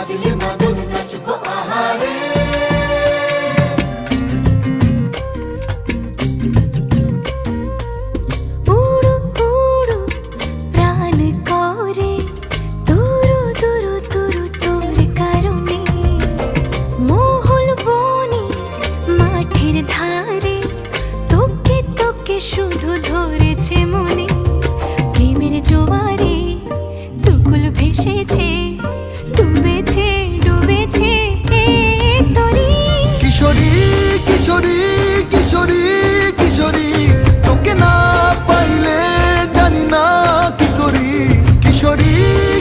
বাজলে মাদল নাচবো আহারে। উড়ু উড়ু প্রাণ করে তুরু তুরু তুরু তোর কারণে, মহল বনে মাঠের ধারে তোকে তোকে শুধু ধরেছে মনে। প্রেমের জোয়ারে দুকুল ভেসেছে ডুবে